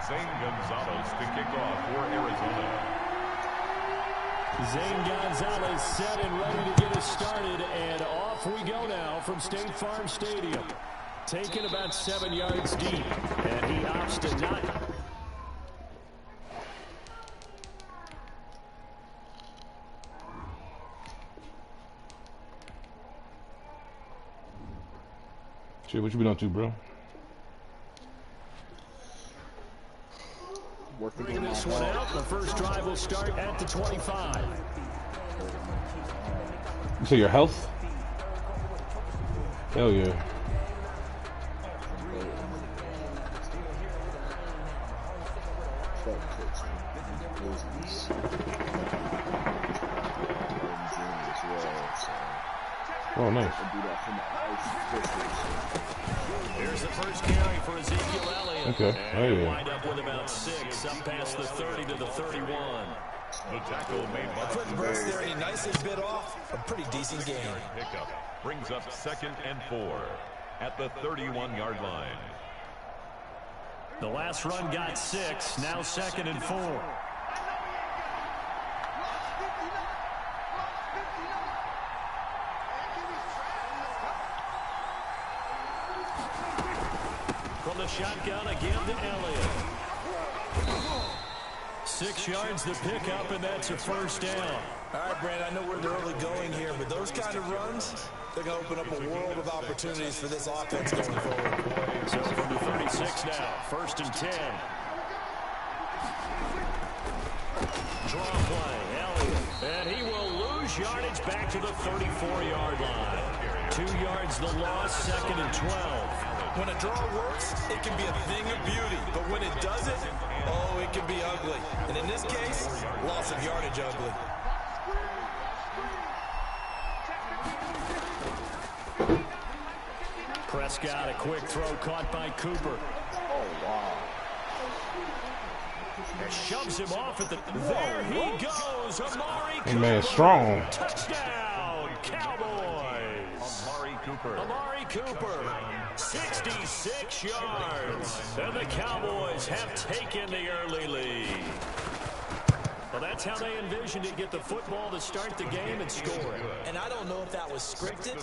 Zane Gonzalez to kick off for Arizona. Zane Gonzalez set and ready to get us started, and off we go now from State Farm Stadium. Taken about 7 yards deep, and he opts to not. Shit, what you been up to, bro? Bringing this one out. The first drive will start at the 25. You say your health? Hell yeah. Oh, nice. Here's the first carry for Ezekiel Elliott. Okay. And wind up with about 6, up past the 30 to the 31. The tackle made by Putting burst there, and he nicely bit off a pretty decent game. Pickup brings up 2nd and 4 at the 31-yard line. The last run got 6, now 2nd and 4. From the shotgun again to Elliott. 6 yards the pickup, and that's a first down. All right, Brandon, I know we're in the early going here, but those kind of runs, they're going to open up a world of opportunities for this offense going forward. So from the 36 now, 1st and 10. Draw play, Elliott, and he will lose yardage back to the 34-yard line. 2 yards the loss, 2nd and 12. When a draw works, it can be a thing of beauty, but when it doesn't, oh, it can be ugly. And in this case, loss of yardage ugly. Prescott, a quick throw caught by Cooper. Oh, wow. Shoves him off at the... There he goes, Amari Cooper. That man's strong. Touchdown, Cowboys. Amari Cooper, 66 yards. And the Cowboys have taken the early lead. Well, that's how they envisioned it, get the football to start the game and score. And I don't know if that was scripted,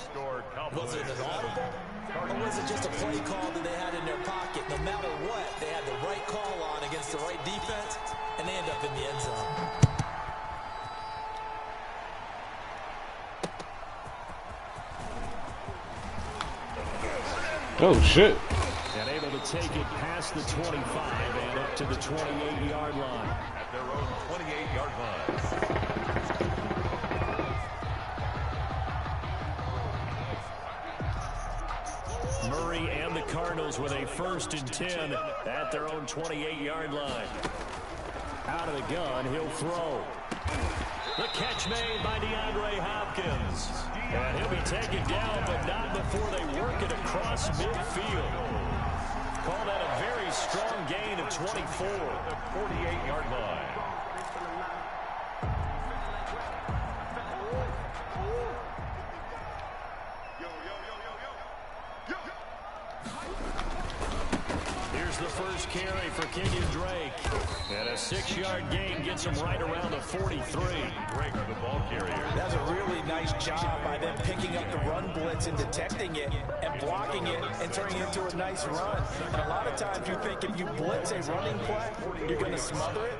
was it an audible, or was it just a play call that they had in their pocket? No matter what, they had the right call on against the right defense, and they end up in the end zone. Oh, shit. And able to take it past the 25 and up to the 28-yard line. At their own 28-yard line. Murray and the Cardinals with a 1st and 10 at their own 28-yard line. Out of the gun, he'll throw. The catch made by DeAndre Hopkins. And he'll be taken down, but not before they work it across midfield. Call that a very strong gain of 24. The 48-yard line. Here's the first carry for Kenyon Drake. And a 6-yard gain gets him right around the 43. Drake, the ball carrier. That's a really nice job by them picking up the run blitz and detecting it and blocking it and turning it into a nice run. And a lot of times you think if you blitz a running play, you're going to smother it.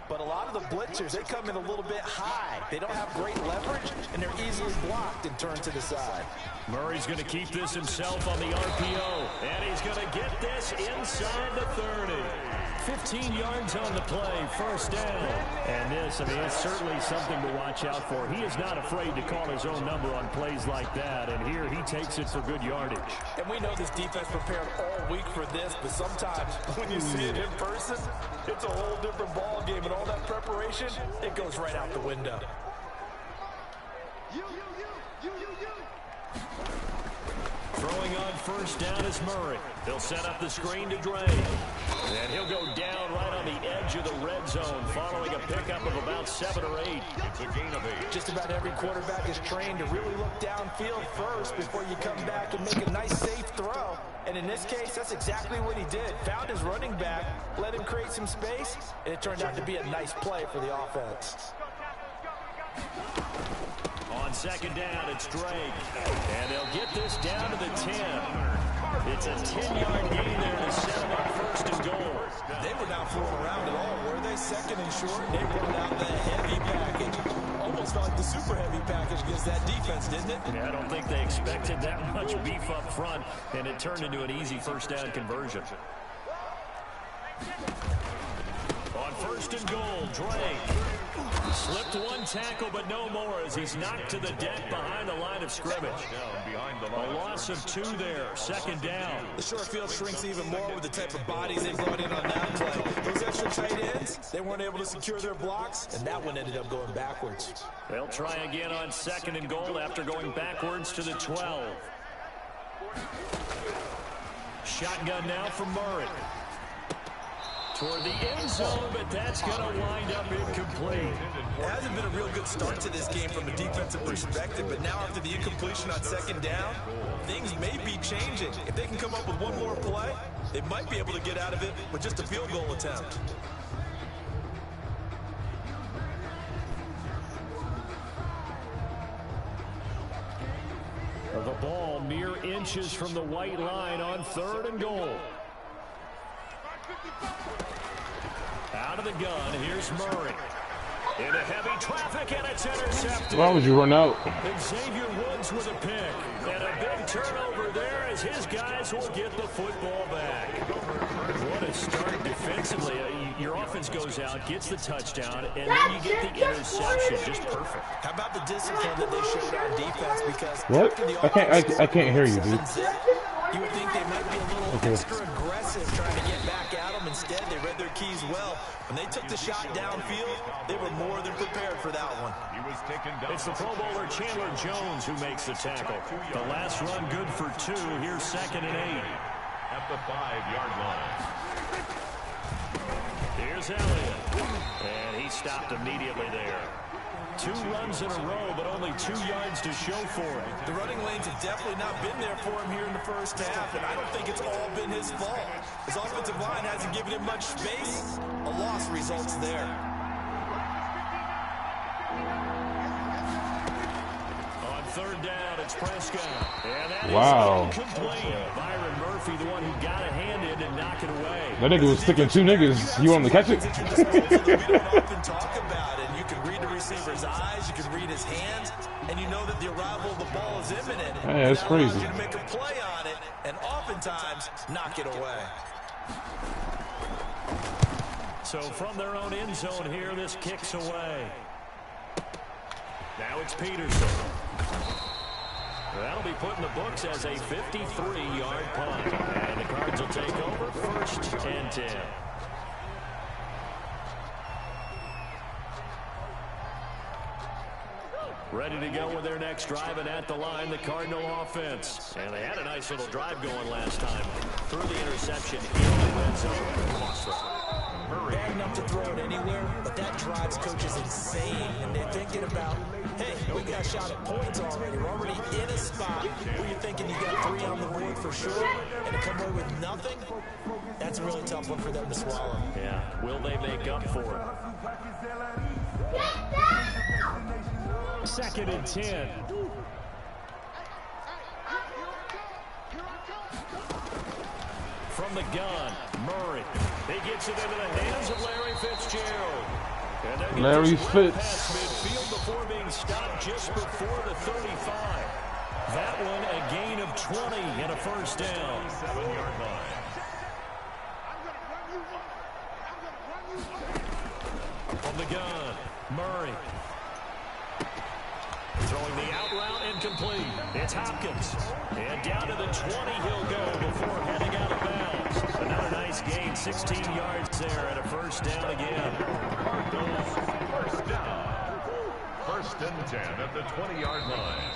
But a lot of the blitzers, they come in a little bit high. They don't have great leverage, and they're easily blocked and turned to the side. Murray's going to keep this himself on the RPO. And he's going to get this inside the 30. 15 yards on the play, first down. And this, I mean, it's certainly something to watch out for. He is not afraid to call his own number on plays like that. And here he takes it for good yardage. And we know this defense prepared all week for this, but sometimes when you see it in person, it's a whole different ball game. And all that preparation, it goes right out the window. Throwing on first down is Murray. They'll set up the screen to Drake. And he'll go down right on the edge of the red zone following a pickup of about 7 or 8. It's a gain of 8. Just about every quarterback is trained to really look downfield first before you come back and make a nice, safe throw. And in this case, that's exactly what he did. Found his running back, let him create some space, and it turned out to be a nice play for the offense. On second down, it's Drake. And they'll get this down to the 10. It's a 10-yard gain there to set them up first and goal. They were not fooling around at all, were they? Second and short, they brought out the heavy package. Almost like the super heavy package against that defense, didn't it? Yeah, I don't think they expected that much beef up front, and it turned into an easy first down conversion. On first and goal, Drake. Slipped one tackle, but no more as he's knocked to the deck behind the line of scrimmage. A loss of 2 there, second down. The short field shrinks even more with the type of bodies they brought in on that play. Those extra tight ends, they weren't able to secure their blocks, and that one ended up going backwards. They'll try again on second and goal after going backwards to the 12. Shotgun now for Murray. Toward the end zone, but that's going to wind up incomplete. It hasn't been a real good start to this game from a defensive perspective, but now after the incompletion on second down, things may be changing. If they can come up with one more play, they might be able to get out of it with just a field goal attempt. The ball mere inches from the white line on third and goal. Out of the gun, here's Murray. Into heavy traffic, and it's intercepted. Why would you run out? Xavier Woods with a pick. And a big turnover there as his guys will get the football back. What a start defensively. Your offense goes out, gets the touchdown, and then you get the interception. Just perfect. How about the discipline that they showed on defense? Because What? I can't hear you, dude. You would think they might be a little extra aggressive trying to get back at them. Instead, they read their keys well. When they took the shot downfield, they were more than prepared for that one. It's the Pro Bowler Chandler Jones who makes the tackle. The last run good for 2. Here's second and 8. At the 5-yard line. Here's Elliott. And he stopped immediately there. 2 runs in a row, but only 2 yards to show for it. The running lanes have definitely not been there for him here in the first half, and I don't think it's all been his fault. His offensive line hasn't given him much space. A loss results there. On third down, it's Prescott. And that Wow. is incomplete. Byron Murphy, the one who got a hand in and knocked it away. That nigga was sticking 2 niggas. You want him to catch it? We don't often talk about it. You can read the receiver's eyes, you can read his hands, and you know that the arrival of the ball is imminent. Yeah, that's that allows crazy. you to make a play on it, and oftentimes knock it away. So from their own end zone here, this kicks away. Now it's Peterson. That'll be put in the books as a 53-yard punt. And the Cards will take over first and 10. Ready to go with their next drive, and at the line, the Cardinal offense. And they had a nice little drive going last time. Threw the interception in the red zone. Lost it. Bad enough to throw it anywhere, but that drives coaches insane. And they're thinking about, hey, we got a shot at points already. We're already in a spot where you're thinking you got 3 on the board for sure, and to come away with nothing, that's a really tough one for them to swallow. Yeah, will they make up for it? Second and 10. From the gun, Murray. He gets it into the hands of Larry Fitzgerald. And then Larry Fitz. Past midfield before being stopped just before the 35. That one a gain of 20 and a first down. 7-yard line. From the gun, Murray. Throwing the out route incomplete. It's Hopkins. And down to the 20 he'll go before heading out of bounds. Another nice gain, 16 yards there and a first down again. Cardinals first down. First and 10 at the 20-yard line.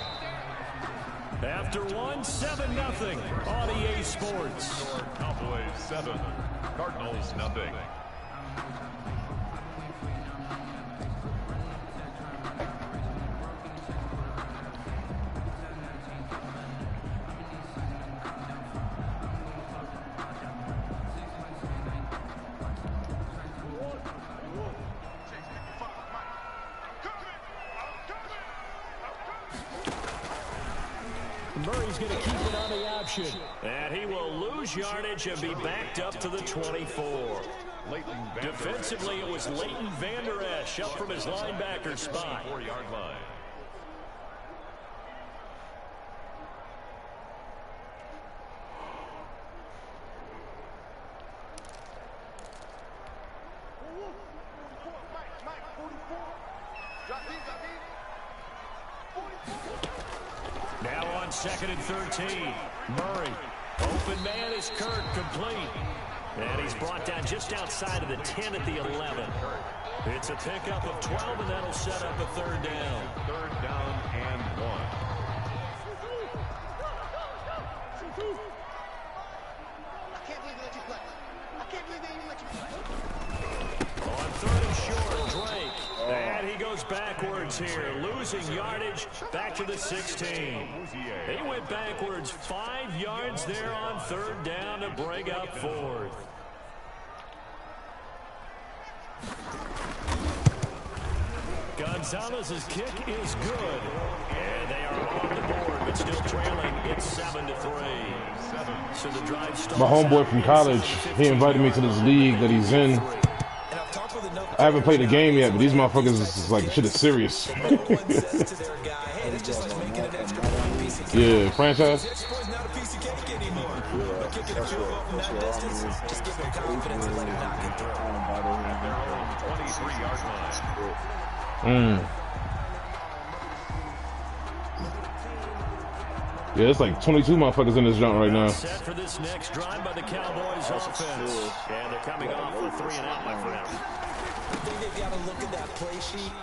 After one, 7-0 on EA Sports. Cowboys 7, Cardinals nothing. Murray's going to keep it on the option. And he will lose yardage and be backed up to the 24. Defensively, it was Leighton Vander Esch up from his linebacker spot. 4-yard line. Now on 2nd and 13. Murray. Open man is Kirk, complete. And he's brought down just outside of the 10 at the 11. It's a pickup of 12, and that'll set up a 3rd down. 3rd down and 1. On 3rd and short, Drake. And he goes backwards here, losing yardage back to the 16. He went backwards 5 yards there on 3rd down to bring up 4th. Gonzalez's kick is good. And they are on the board, but still trailing. It's 7-3. So the drive starts. My homeboy from college, he invited me to this league that he's in. I haven't played the game yet, but these motherfuckers is like, shit is serious. Yeah, franchise. Yeah, it's like 22 motherfuckers in this junk right now. Set for this next drive by the Cowboys offense. And they're coming off a 3-and-out, my friend. I think they've got to look at that play sheet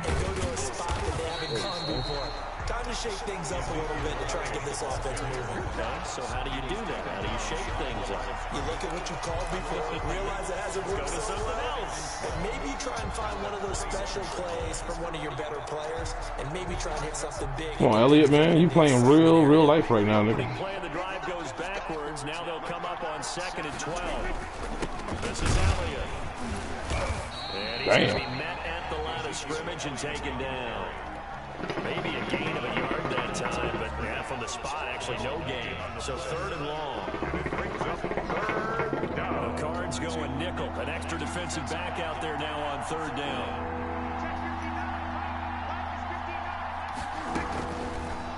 and go to a spot that they haven't gone before. Time to shake things up a little bit to try and get this offense moving. Okay, so how do you do that? How do you shake things up? You look at what you called before, realize it hasn't worked. Go to something else. And maybe try and find one of those special plays from one of your better players, and maybe try and hit something big. Come on, Elliott, man. You playing real life right now, nigga. Big play of the drive goes backwards. Now they'll come up on 2nd and 12. This is Elliott. And he's going to be met at the line of scrimmage and taken down. Maybe a gain of a yard that time, but yeah, from the spot, actually no gain. So 3rd and long. The Cards going nickel. An extra defensive back out there now on 3rd down.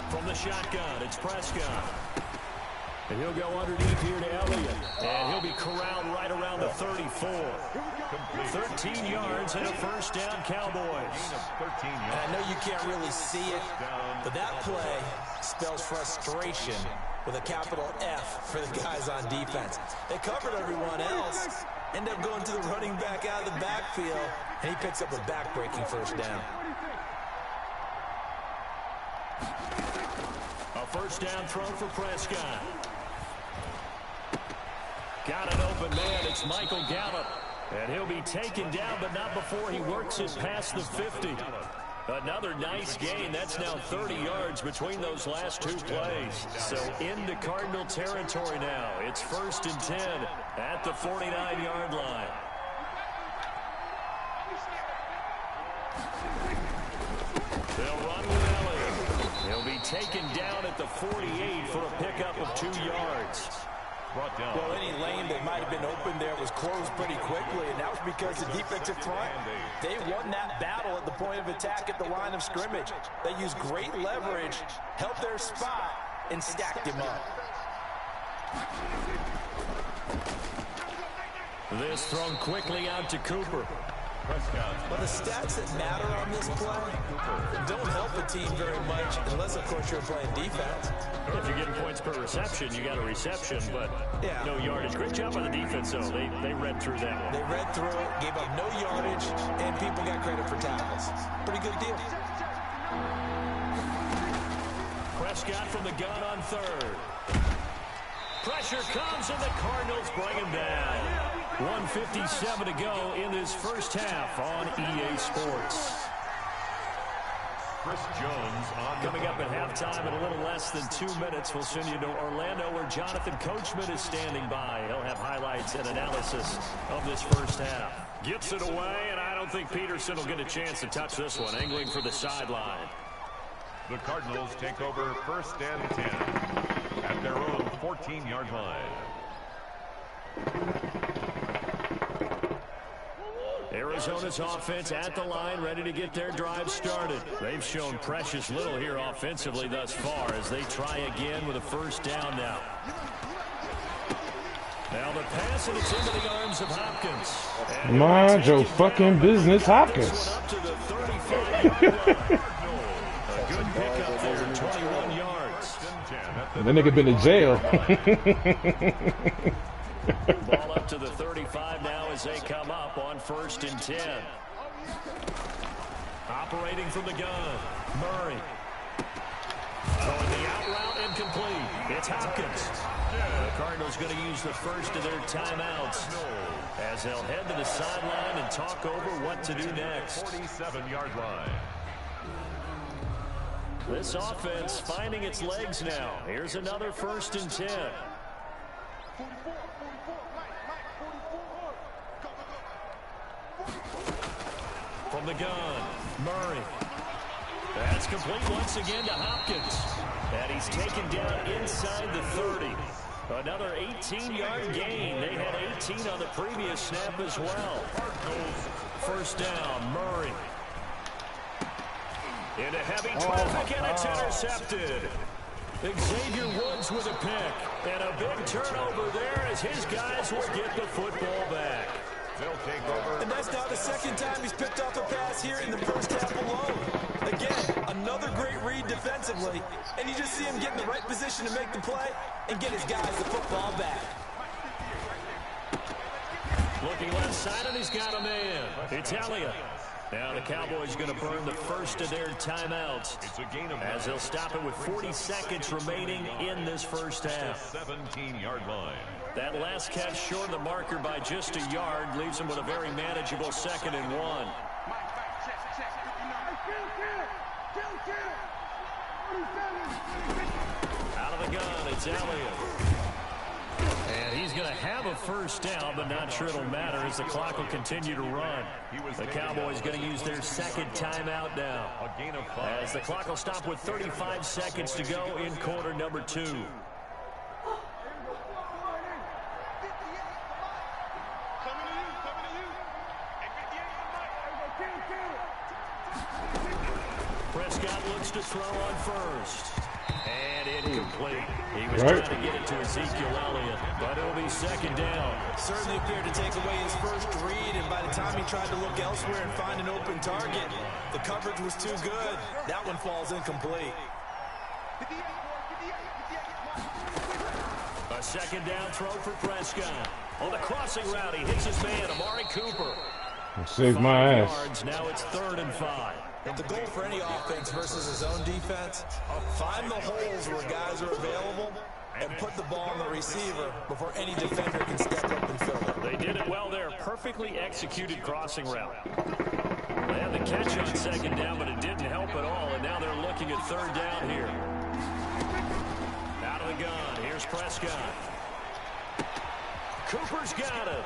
From the shotgun, it's Prescott. And he'll go underneath here to Elliott. And he'll be corralled right around the 34. 13 yards and a 1st down, Cowboys. And I know you can't really see it, but that play spells frustration with a capital F for the guys on defense. They covered everyone else, end up going to the running back out of the backfield, and he picks up a back-breaking 1st down. A 1st down throw for Prescott. Got an open man. It's Michael Gallup. And he'll be taken down, but not before he works it past the 50. Another nice gain. That's now 30 yards between those last 2 plays. So into Cardinal territory now. It's 1st and 10 at the 49-yard line. They'll run with Elliott. He'll be taken down at the 48 for a pickup of 2 yards. Well, any lane that might have been open there was closed pretty quickly, and that was because the defensive front, they won that battle at the point of attack at the line of scrimmage. They used great leverage, helped their spot, and stacked him up. This thrown quickly out to Cooper. But the stats that matter on this play don't help a team very much unless, of course, you're playing defense. If you're getting points per reception, you got a reception, but no yardage. Great job by the defense, though. They read through that one. They read through it, gave up no yardage, and people got credit for tackles. Pretty good deal. Prescott from the gun on third. Pressure comes, and the Cardinals bring him down. 1:57 to go in this first half on EA Sports. Chris Jones on coming up at halftime in a little less than 2 minutes. We'll send you to Orlando, where Jonathan Coachman is standing by. He'll have highlights and analysis of this first half. Gets it away, and I don't think Peterson will get a chance to touch this one. Angling for the sideline. The Cardinals take over 1st and 10 at their own 14-yard line. Arizona's offense at the line, ready to get their drive started. They've shown precious little here offensively thus far as they try again with a first down now. Now the pass, and it's into the arms of Hopkins. Mind your fucking business, Hopkins. Up to the 35-yard line. A good pickup there, 21 yards. That nigga been to jail. Ball up to the 35 now as they come up on 1st and 10. Operating from the gun, Murray. Throwing the out route, incomplete. It's Hopkins. The Cardinals going to use the first of their timeouts as they'll head to the sideline and talk over what to do next. 47-yard line. This offense finding its legs now. Here's another 1st and 10. From the gun, Murray. That's complete once again to Hopkins. And he's taken down inside the 30. Another 18-yard gain. They had 18 on the previous snap as well. First down, Murray. Into heavy traffic, and it's intercepted. Xavier Woods with a pick. And a big turnover there as his guys will get the football back. They'll take over. And that's now the second time he's picked off a pass here in the first half alone. Again, another great read defensively. And you just see him get in the right position to make the play and get his guys the football back. Looking left side, and he's got a man. It's Elliott. Now the Cowboys going to burn the first of their timeouts as they'll stop it with 40 seconds remaining in this first half. 17-yard line. That last catch short of the marker by just a yard leaves them with a very manageable 2nd and 1. Out of the gun, it's Elliott. And he's going to have a first down, but not sure it'll matter as the clock will continue to run. The Cowboys going to use their second timeout now as the clock will stop with 35 seconds to go in quarter number 2. Prescott looks to throw on first. And incomplete. He was trying to get it to Ezekiel Elliott, but it'll be 2nd down. Certainly appeared to take away his first read, and by the time he tried to look elsewhere and find an open target, the coverage was too good. That one falls incomplete. A 2nd down throw for Prescott. On the crossing route, he hits his man, Amari Cooper. Saved my ass. Yards. Now it's 3rd and 5. The goal for any offense versus his own defense, find the holes where guys are available and put the ball on the receiver before any defender can step up and fill it. They did it well there. Perfectly executed crossing route. They had the catch on 2nd down, but it didn't help at all, and now they're looking at 3rd down here. Out of the gun. Here's Prescott. Cooper's got it.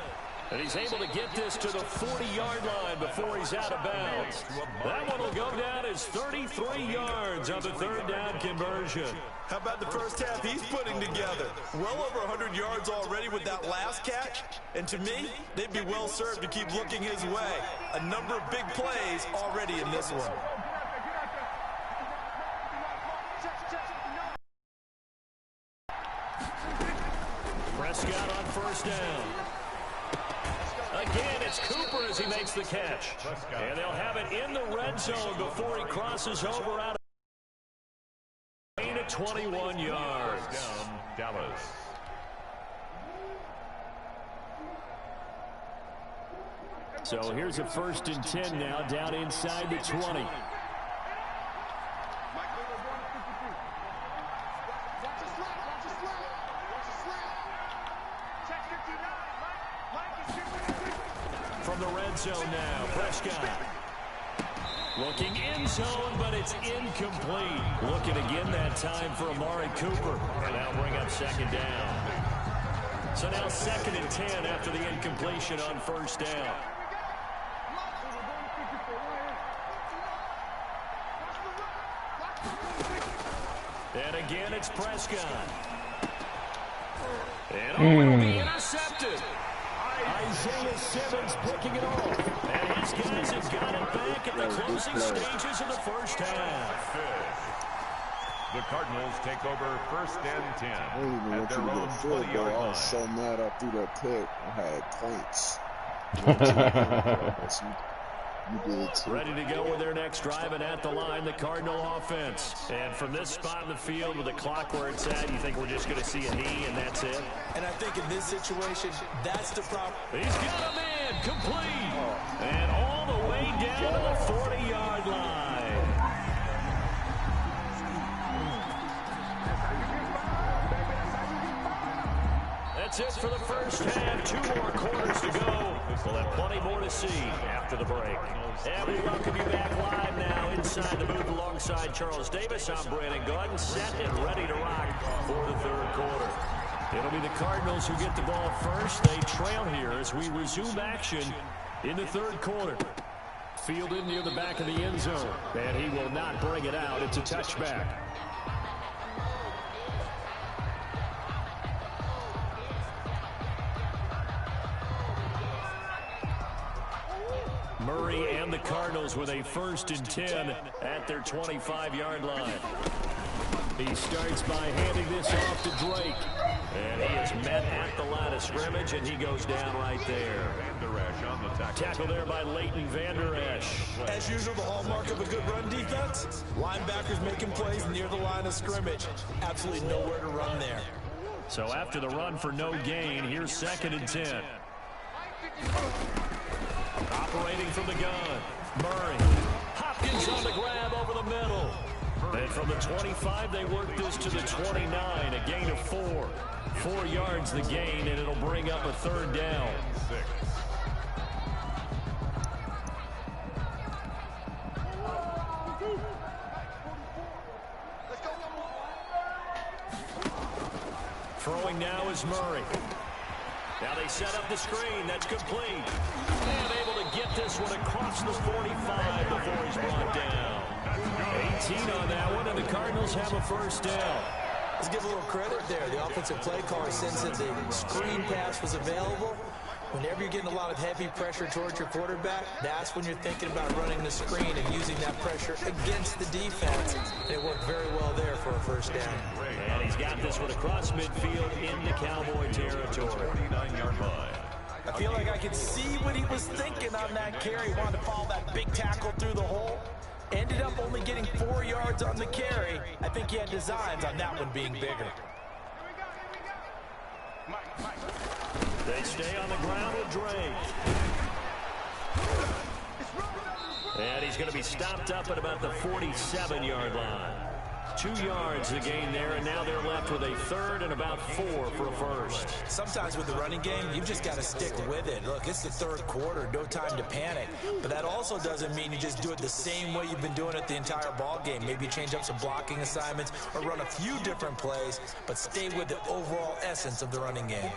And he's able to get this to the 40-yard line before he's out of bounds. That one will go down as 33 yards on the 3rd down conversion. How about the first half he's putting together? Well over 100 yards already with that last catch. And to me, they'd be well served to keep looking his way. A number of big plays already in this one. Prescott on 1st down. Again, it's Cooper as he makes the catch. And they'll have it in the red zone before he crosses over out of at 21 yards. Down, Dallas. So here's a 1st and 10 now, down inside the 20. the red zone now. Prescott. Looking in zone, but it's incomplete. Looking again that time for Amari Cooper. And that'll bring up second down. So now 2nd and 10 after the incompletion on first down. And again, it's Prescott. And will be intercepted. Isaiah Simmons picking it off. And his guys have got it back at the closing stages of the first half. The Cardinals take over 1st and 10 I didn't even at want their you to own get a field goal. 20-yard I line. was so mad I threw that pick. I had points. You did too. Ready to go with their next drive, and at the line, the Cardinal offense. And from this spot in the field with the clock where it's at, you think we're just going to see a knee and that's it? And I think in this situation, that's the problem. He's got a man complete. And all the way down to the 40-yard line. That's it for the first half. 2 more quarters to go. We'll have plenty more to see after the break. And we welcome you back live now inside the booth alongside Charles Davis. I'm Brandon Gordon, set and ready to rock for the 3rd quarter. It'll be the Cardinals who get the ball first. They trail here as we resume action in the 3rd quarter. Fielded near the back of the end zone. And he will not bring it out. It's a touchback. Murray and the Cardinals with a 1st and 10 at their 25-yard line. He starts by handing this off to Drake. And he is met at the line of scrimmage, and he goes down right there. Tackle there by Leighton Vander Esch. As usual, the hallmark of a good run defense, linebackers making plays near the line of scrimmage. Absolutely nowhere to run there. So after the run for no gain, here's 2nd and 10. Operating from the gun, Murray. Hopkins on the grab over the middle. And from the 25, they work this to the 29, a gain of 4. 4 yards the gain, and it'll bring up a 3rd down. Throwing now is Murray. Now they set up the screen. That's complete. And able to get this one across the 45 before he's brought down. 18 on that one, and the Cardinals have a 1st down. Let's give a little credit there. The offensive play caller, since the screen pass was available, whenever you're getting a lot of heavy pressure towards your quarterback, that's when you're thinking about running the screen and using that pressure against the defense. And it worked very well there for a 1st down. And he's got this one across midfield into Cowboy territory. 49-yard line. I feel like I could see what he was thinking on that carry. He wanted to follow that big tackle through the hole. Ended up only getting 4 yards on the carry. I think he had designs on that one being bigger. They stay on the ground with Drake. And he's going to be stopped up at about the 47-yard line. 2 yards the gain there, and now they're left with a 3rd and about 4 for a 1st. Sometimes with the running game, you've just got to stick with it. Look, it's the 3rd quarter, no time to panic. But that also doesn't mean you just do it the same way you've been doing it the entire ball game. Maybe you change up some blocking assignments or run a few different plays, but stay with the overall essence of the running game.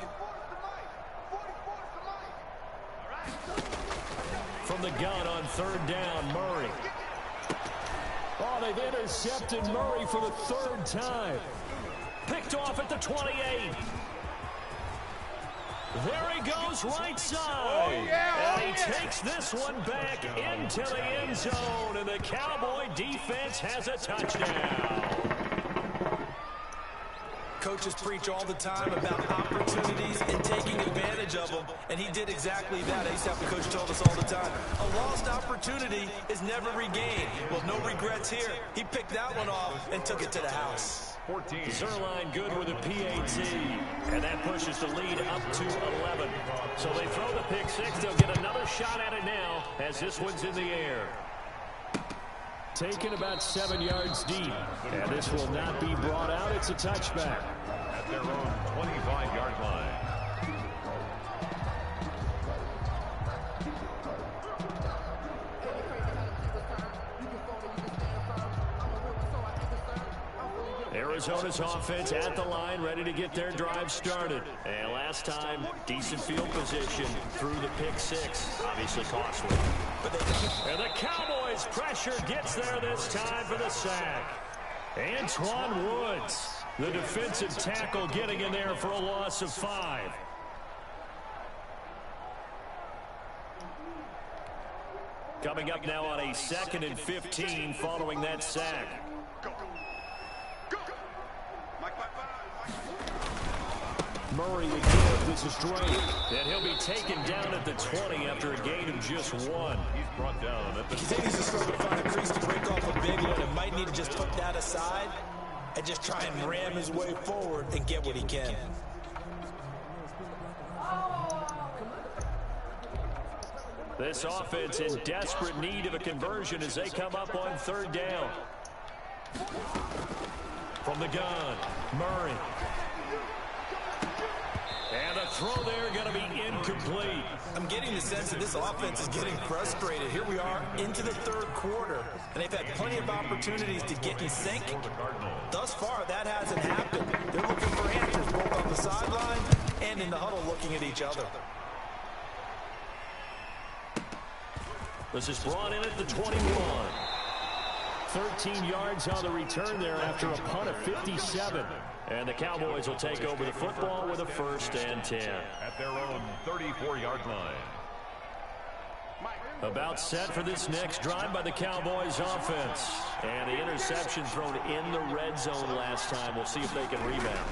From the gun on 3rd down, Murray. Oh, they've intercepted Murray for the 3rd time. Picked off at the 28. There he goes right side. And he takes this one back into the end zone, and the Cowboy defense has a touchdown. Coaches preach all the time about opportunities and taking advantage of them, and he did exactly that. I used to have a coach told us all the time, a lost opportunity is never regained. Well, no regrets here. He picked that one off and took it to the house. 14. Zerline good with a PAT, and that pushes the lead up to 11. So they throw the pick 6. They'll get another shot at it now as this one's in the air. Taken about 7 yards deep, and this will not be brought out. It's a touchback. At their own 25-yard line. Arizona's offense at the line, ready to get their drive started. And last time, decent field position through the pick six. Obviously costly. And the Cowboys' pressure gets there this time for the sack. Antoine Woods, the defensive tackle, getting in there for a loss of 5. Coming up now on a 2nd and 15 following that sack. Murray to give. This is Drake. And he'll be taken down at the 20 after a gain of just 1. He's brought down at the He continues to struggle to find a crease to break off a big one and might need to just put that aside and just try and ram his way forward and get what he can. This offense in desperate need of a conversion as they come up on 3rd down. From the gun, Murray. And the throw there going to be incomplete. I'm getting the sense that this offense is getting frustrated. Here we are into the 3rd quarter, and they've had plenty of opportunities to get in sync. Thus far, that hasn't happened. They're looking for answers both on the sideline and in the huddle looking at each other. This is brought in at the 21. 13 yards on the return there after a punt of 57. And the Cowboys will take over the football with a 1st and 10. at their own 34-yard line. About set for this next drive by the Cowboys offense. And the interception thrown in the red zone last time. We'll see if they can rebound.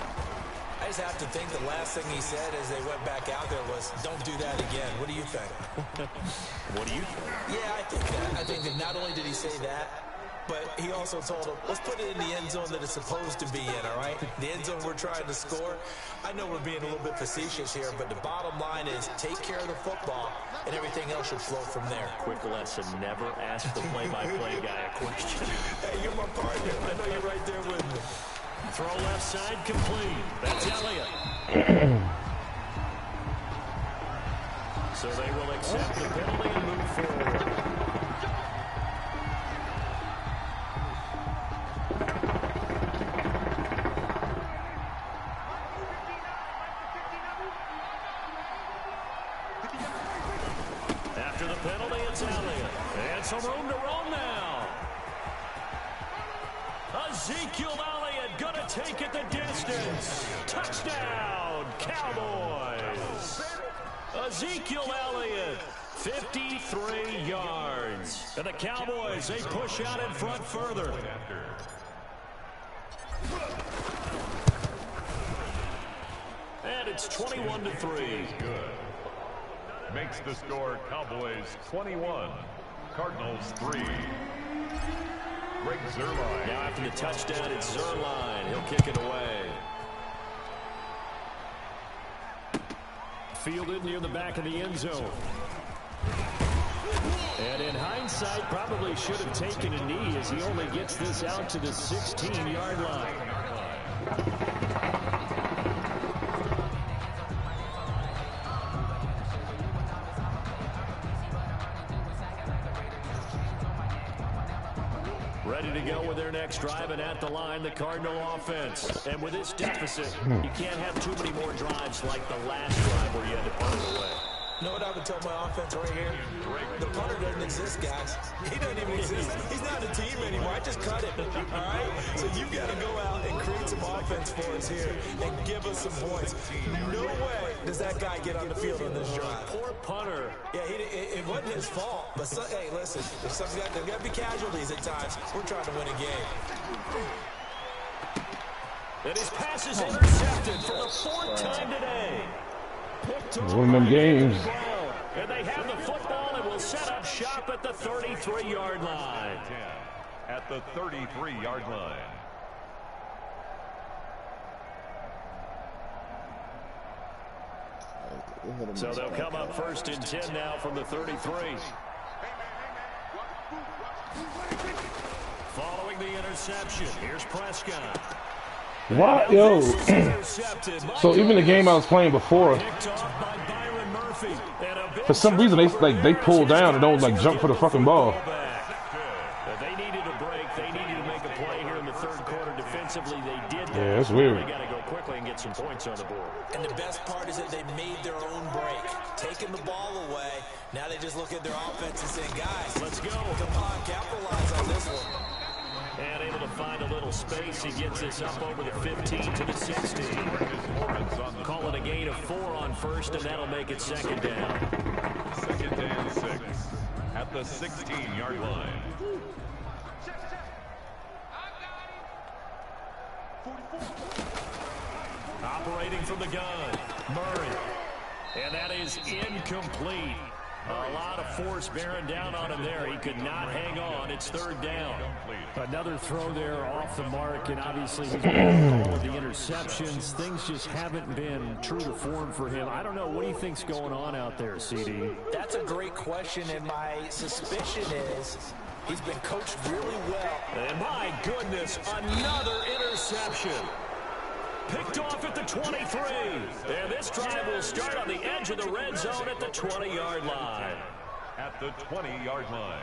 I just have to think the last thing he said as they went back out there was, don't do that again. What do you think? What do you think? Yeah, I think that. I think that not only did he say that, but he also told him, let's put it in the end zone that it's supposed to be in, all right? The end zone we're trying to score. I know we're being a little bit facetious here, but the bottom line is take care of the football, and everything else should flow from there. Quick lesson, never ask the play-by-play guy a question. Hey, you're my partner. I know you're right there with me. Throw left side complete. That's Elliott. So they will accept the penalty and move forward. After the penalty, it's Elliott. And some room to run now. Ezekiel Elliott going to take it the distance. Touchdown, Cowboys. Ezekiel Elliott, 53 yards. And the Cowboys, they push out in front further. And it's 21-3. Good. Makes the score Cowboys 21, Cardinals 3. Greg Zuerlein. Now after the touchdown, it's Zuerlein. He'll kick it away. Fielded near the back of the end zone. And in hindsight, probably should have taken a knee as he only gets this out to the 16-yard line. Ready to go with their next drive, and at the line, the Cardinal offense. And with this deficit, you can't have too many more drives like the last drive where you had to punt it away. You know what I would tell my offense right here? The punter doesn't exist, guys. He doesn't even exist. He's not a team anymore. I just cut him, all right? So you got to go out and create some offense for us here and give us some points. No way does that guy get on the field on this drive. Poor punter. Yeah, it wasn't his fault. But, hey, listen, there's got to be casualties at times. We're trying to win a game. And his pass is intercepted for the 4th time today. One of them games. And they have the football and will set up shop at the 33-yard line. At the 33-yard line. So they'll come up 1st and 10 now from the 33. Following the interception, here's Prescott. What? Yo. So even the game I was playing before, for some reason they pull down and don't like jump for the fucking ball. They needed a break. They needed to make a play here in the 3rd quarter. Defensively, they did Yeah, that's weird. They got to go quickly and get some points on the board. And the best part is that they made their own break, taking the ball away. Now they just look at their offense and say, guys, let's go. Come on, capitalize on this one. And able to find a little space. He gets this up over the 15 to the 16. Call it a gain of 4 on first, and that'll make it second down. Second and 6 at the 16-yard line. Operating from the gun, Murray. And that is incomplete. A lot of force bearing down on him there. He could not hang on. It's third down. Another throw there off the mark, and obviously he's been all of the interceptions. Things just haven't been true to form for him. I don't know. What do you think's going on out there, CD? That's a great question, and my suspicion is he's been coached really well. And my goodness, another interception. Picked off at the 23. And this drive will start on the edge of the red zone at the 20-yard line. At the 20-yard line.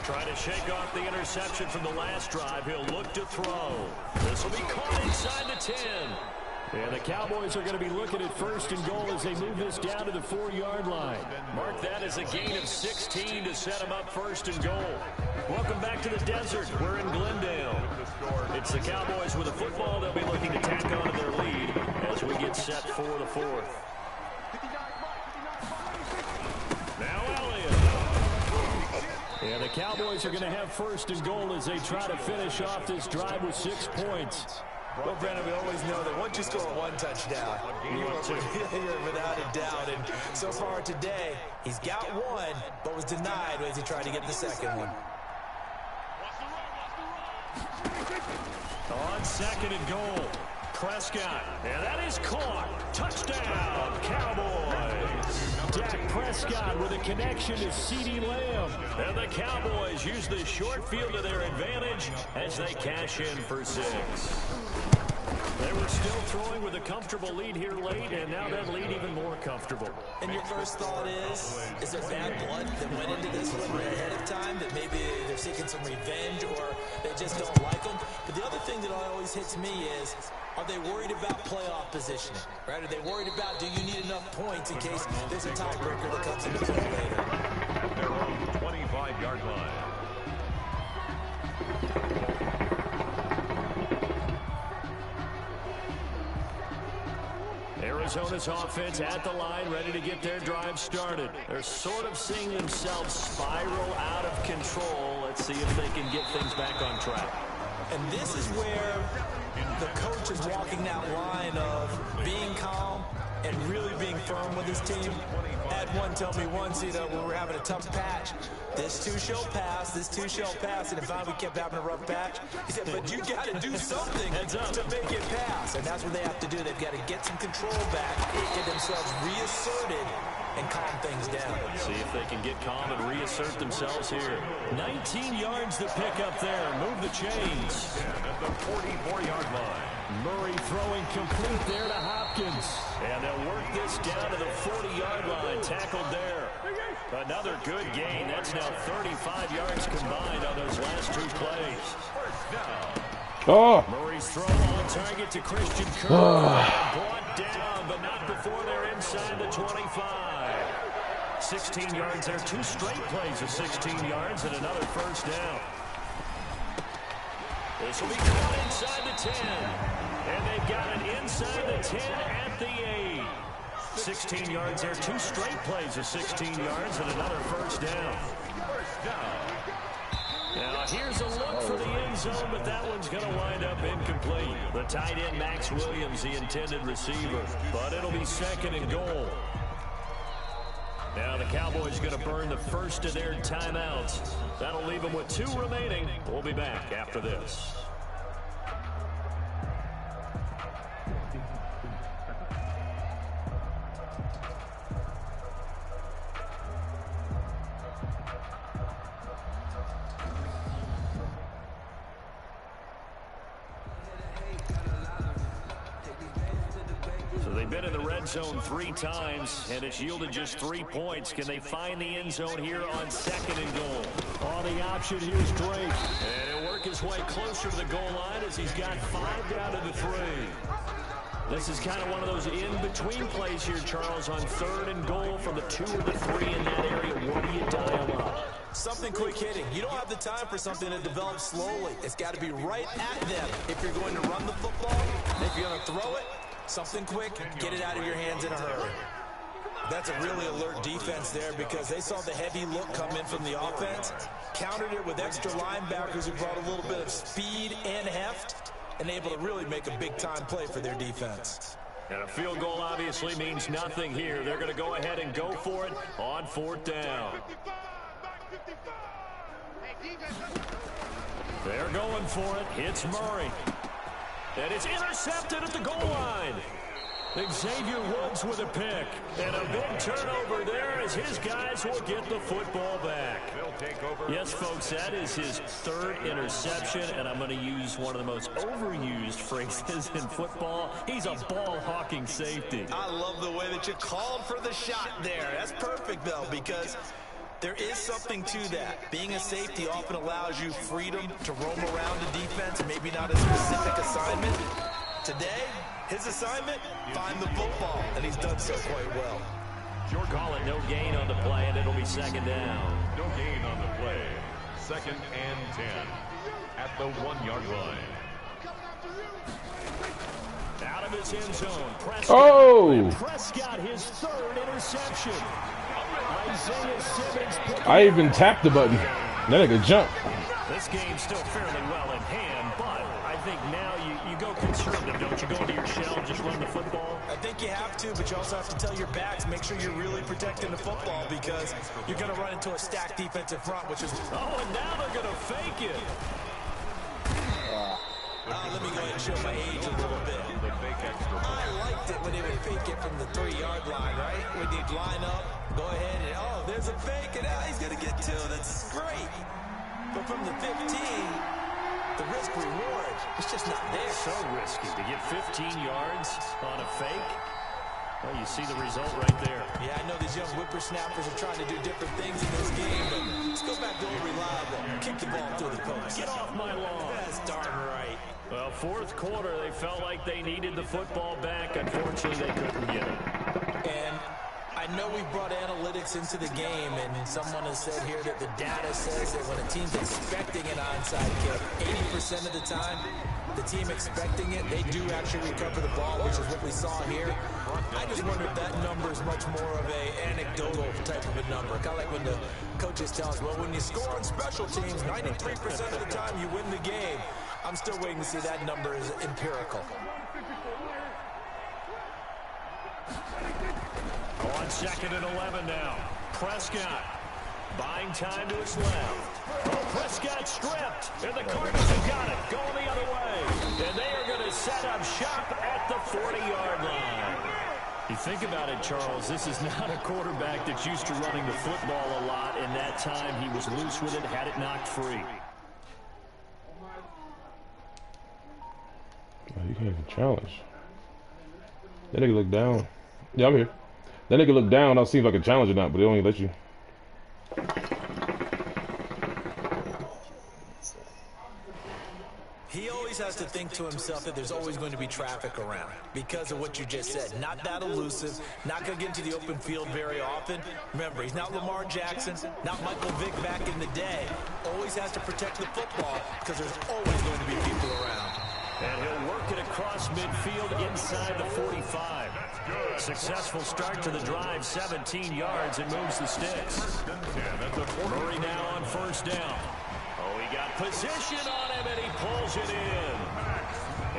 Trying to shake off the interception from the last drive. He'll look to throw. This will be caught inside the 10. And the Cowboys are going to be looking at first and goal as they move this down to the 4-yard line. Mark that as a gain of 16 to set them up first and goal. Welcome back to the desert. We're in Glendale. It's the Cowboys with the football. They'll be looking to tack on to their lead as we get set for the 4th. Now Elliott. And the Cowboys are going to have first and goal as they try to finish off this drive with 6 points. Well, Brandon, we always know that once you score one touchdown, you're without a doubt. And so far today, he's got one, but was denied as he tried to get the second one. On second and goal, Prescott. And that is caught. Touchdown, Cowboys. Dak Prescott with a connection to CeeDee Lamb. And the Cowboys use the short field to their advantage as they cash in for 6. They were still throwing with a comfortable lead here late, and now that lead even more comfortable. And your first thought is there bad blood that went into this one ahead of time, that maybe they're seeking some revenge or they just don't like them? But the other thing that always hits me is, are they worried about playoff positioning? Right? Are they worried about, do you need enough points in case there's a tiebreaker that comes into play later? At their own 25-yard line. Arizona's offense at the line, ready to get their drive started. They're sort of seeing themselves spiral out of control. Let's see if they can get things back on track. And this is where the coach is walking that line of being calm and really being firm with his team. Had one tell me once, when we were having a tough patch, this too shall pass, this too shall pass, and if we kept having a rough patch, he said, but you got to do something to make it pass, and that's what they have to do. They've got to get some control back, get themselves reasserted, and calm things down. See if they can get calm and reassert themselves here. 19 yards to pick up there. Move the chains. And at the 44-yard line. Murray throwing complete there to Hopkins. And they'll work this down to the 40-yard line. Tackled there. Another good gain. That's now 35 yards combined on those last 2 plays. First down. Oh! Murray's throw on target to Christian Kirk. Brought down, but not before they're inside the 25. 16 yards there. 2 straight plays of 16 yards and another first down. This will be caught inside the 10. And they've got it inside the 10 at the 8. 16 yards there. 2 straight plays of 16 yards and another first down. First down. Now here's a look for the end zone, but that one's going to wind up incomplete. The tight end, Max Williams, the intended receiver. But it'll be second and goal. Now the Cowboys going to burn the first of their timeouts. That'll leave them with 2 remaining. We'll be back after this. They've been in the red zone 3 times, and it's yielded just 3 points. Can they find the end zone here on 2nd and goal? Oh, the option here is Drake. And he'll work his way closer to the goal line as he's got 5 down to the 3. This is kind of one of those in-between plays here, Charles, on 3rd and goal from the 2 or the 3 in that area. What do you dial up? Something quick hitting. You don't have the time for something that develops slowly. It's got to be right at them. If you're going to run the football, if you're going to throw it, something quick, get it out of your hands in a hurry. That's a really alert defense there because they saw the heavy look come in from the offense, countered it with extra linebackers who brought a little bit of speed and heft, and able to really make a big-time play for their defense. And a field goal obviously means nothing here. They're going to go ahead and go for it on 4th down. They're going for it. It's Murray. And it's intercepted at the goal line. Xavier Woods with a pick. And a big turnover there as his guys will get the football back. Yes, folks, that is his 3rd interception, and I'm going to use one of the most overused phrases in football. He's a ball-hawking safety. I love the way that you called for the shot there. That's perfect, though, because there is something to that. Being a safety often allows you freedom to roam around the defense, maybe not a specific assignment. Today, his assignment, find the football, and he's done so quite well. Call it no gain on the play, and it'll be 2nd down. No gain on the play. 2nd and 10 at the 1-yard line. Out of his end zone, Prescott. Oh! Prescott, his 3rd interception. Isaiah Simmons. I even tapped the button. That nigga jumped. This game's still fairly well in hand, but I think now you go conservative, don't you? Go into your shell and just run the football? I think you have to, but you also have to tell your backs, make sure you're really protecting the football because you're going to run into a stacked defensive front, which is... Oh, and now they're going to fake it. Let me go ahead and show my age a little bit. I liked it when they would fake it from the 3-yard line, right? When they'd line up, go ahead and, oh, there's a fake, and he's going to get 2. That's great. But from the 15, the risk-reward, it's just not there. So risky to get 15 yards on a fake. Well, you see the result right there. Yeah, I know these young whippersnappers are trying to do different things in this game, but let's go back to old reliable. Kick the ball through the post. Get off my lawn. That's darn right. Well, 4th quarter, they felt like they needed the football back. Unfortunately, they couldn't get it. And I know we brought analytics into the game, and someone has said here that the data says that when a team's expecting an onside kick, 80% of the time, the team expecting it, they do actually recover the ball, which is what we saw here. I just wonder if that number is much more of a anecdotal type of a number. Kind of like when the coaches tell us, well, when you score on special teams, 93% of the time you win the game. I'm still waiting to see that number is empirical. On 2nd and 11 now. Prescott buying time to his left. Oh, Prescott stripped, and the Cardinals have got it. Going the other way. And they are going to set up shop at the 40-yard line. You think about it, Charles, this is not a quarterback that's used to running the football a lot. In that time, he was loose with it, had it knocked free. Oh, you can't even challenge. That nigga look down. Yeah, I'm here. That nigga look down. I'll see if I can challenge or not, but they don't even let you. He always has to think to himself that there's always going to be traffic around because of what you just said. Not that elusive, not going to get into the open field very often. Remember, he's not Lamar Jackson, not Michael Vick back in the day. Always has to protect the football because there's always going to be people around. And he'll work it across midfield inside the 45. Successful start to the drive, 17 yards, and moves the sticks. Murray now on 1st down. Oh, he got position on him, and he pulls it in.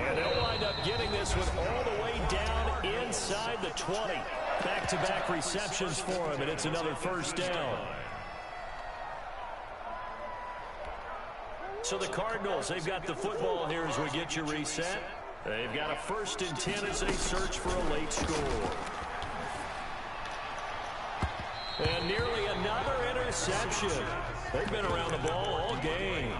And they'll wind up getting this one all the way down inside the 20. Back-to-back receptions for him, and it's another 1st down. So the Cardinals, they've got the football here as we get you reset. They've got a 1st and 10 as they search for a late score. And nearly another interception. They've been around the ball all game.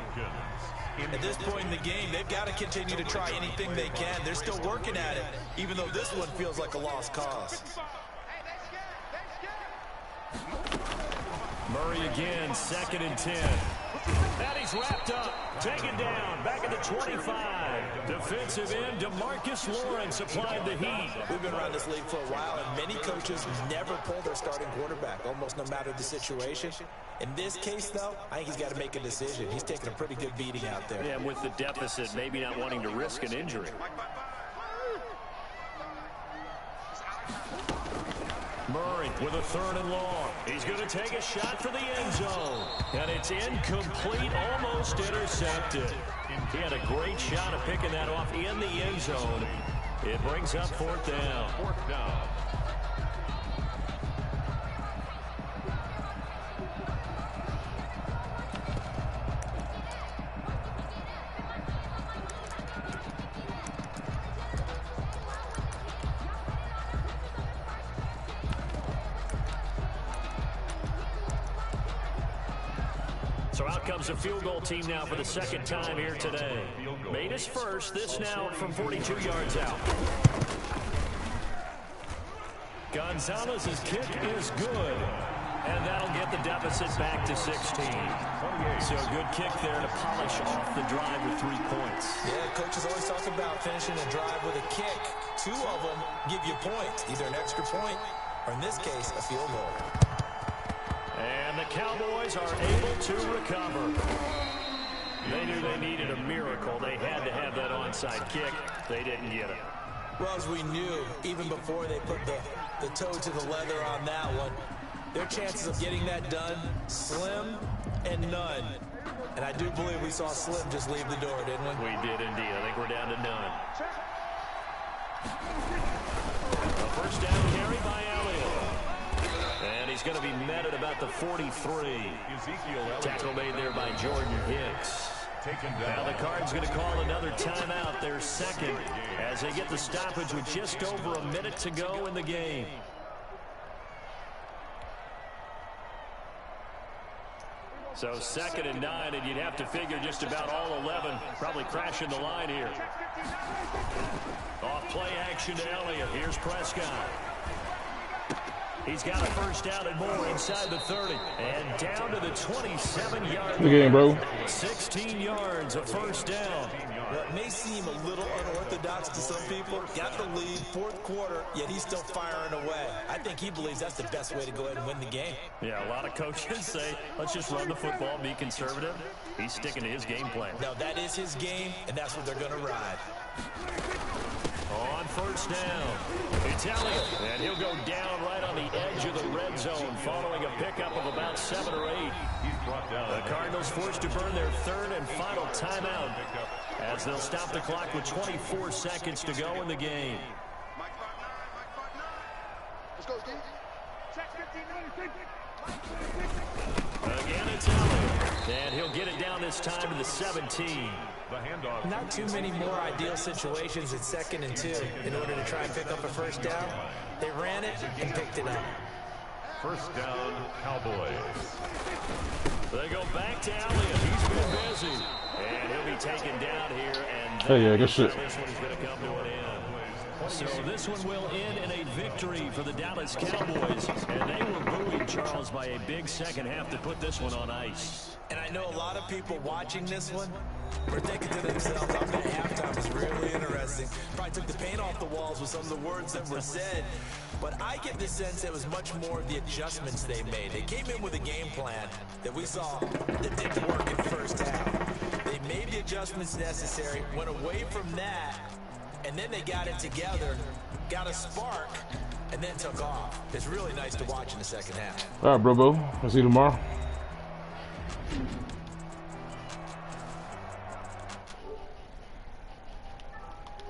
At this point in the game, they've got to continue to try anything they can. They're still working at it, even though this one feels like a lost cause. Murray again, 2nd and 10. And he's wrapped up, taken down, back at the 25. Defensive end, DeMarcus Lawrence applied the heat. We've been around this league for a while, and many coaches never pull their starting quarterback, almost no matter the situation. In this case, though, I think he's got to make a decision. He's taking a pretty good beating out there. Yeah, with the deficit, maybe not wanting to risk an injury. Murray with a 3rd and long. He's going to take a shot for the end zone. And it's incomplete, almost intercepted. He had a great shot of picking that off in the end zone. It brings up 4th down. 4th down. So out comes a field goal team now for the 2nd time here today. Made his first, this now from 42 yards out. Gonzalez's kick is good. And that'll get the deficit back to 16. So a good kick there to polish off the drive with 3 points. Yeah, coaches always talk about finishing a drive with a kick. 2 of them give you points, either an extra point or, in this case, a field goal. And the Cowboys are able to recover. They knew they needed a miracle. They had to have that onside kick. They didn't get it. Well, as we knew, even before they put the toe to the leather on that one, their chances of getting that done, slim and none. And I do believe we saw Slim just leave the door, didn't we? We did indeed. I think we're down to none. A 1st down carry by Elliott. And he's going to be met at about the 43. Tackle made there by Jordan Hicks. Now the Cards going to call another timeout, their 2nd, as they get the stoppage with just over a minute to go in the game. So 2nd and 9, and you'd have to figure just about all 11 probably crashing the line here. Off play action to Elliott. Here's Prescott. He's got a 1st down and more inside the 30. And down to the 27-yard line. Good game, bro. 16 yards, a 1st down. Well, it may seem a little unorthodox to some people. Got the lead, 4th quarter, yet he's still firing away. I think he believes that's the best way to go ahead and win the game. Yeah, a lot of coaches say, let's just run the football and be conservative. He's sticking to his game plan. No, that is his game, and that's what they're going to ride. On 1st down, it's Elliott, and he'll go down right on the edge of the red zone following a pickup of about 7 or 8. The Cardinals forced to burn their 3rd and final timeout as they'll stop the clock with 24 seconds to go in the game. Again, it's Elliott, and he'll get it down this time to the 17. Not too many more ideal situations at 2nd and 2 in order to try and pick up a 1st down. They ran it and picked it up. 1st down, Cowboys. They go back to Elliott. He's been busy. And he'll be taken down here. And Hey, yeah, good shit. This one's going to come to an end. So this one will end in a victory for the Dallas Cowboys. And they were buoyed, Charles, by a big 2nd half to put this one on ice. And I know a lot of people watching this one were thinking to themselves, I bet halftime was really interesting. Probably took the paint off the walls with some of the words that were said. But I get the sense it was much more of the adjustments they made. They came in with a game plan that we saw that didn't work in the 1st half. They made the adjustments necessary, went away from that, and then they got it together, got a spark, and then took off. It's really nice to watch in the 2nd half. All right, bro. I'll see you tomorrow.